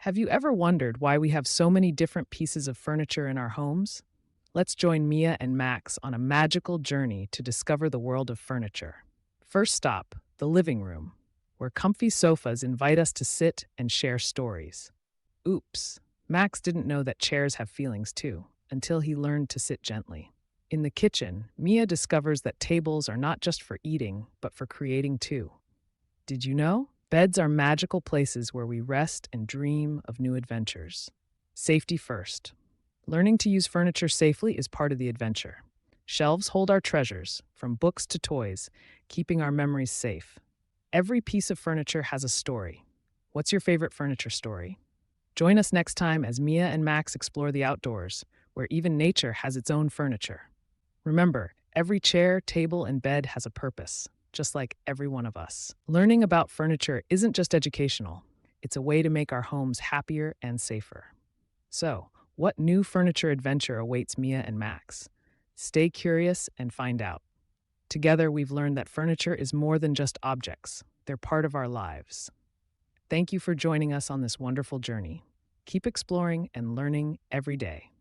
Have you ever wondered why we have so many different pieces of furniture in our homes? Let's join Mia and Max on a magical journey to discover the world of furniture. First stop, the living room, where comfy sofas invite us to sit and share stories. Oops, Max didn't know that chairs have feelings too, until he learned to sit gently. In the kitchen, Mia discovers that tables are not just for eating, but for creating too. Did you know? Beds are magical places where we rest and dream of new adventures. Safety first. Learning to use furniture safely is part of the adventure. Shelves hold our treasures, from books to toys, keeping our memories safe. Every piece of furniture has a story. What's your favorite furniture story? Join us next time as Mia and Max explore the outdoors, where even nature has its own furniture. Remember, every chair, table, and bed has a purpose, just like every one of us. Learning about furniture isn't just educational, it's a way to make our homes happier and safer. So, what new furniture adventure awaits Mia and Max? Stay curious and find out. Together, we've learned that furniture is more than just objects, they're part of our lives. Thank you for joining us on this wonderful journey. Keep exploring and learning every day.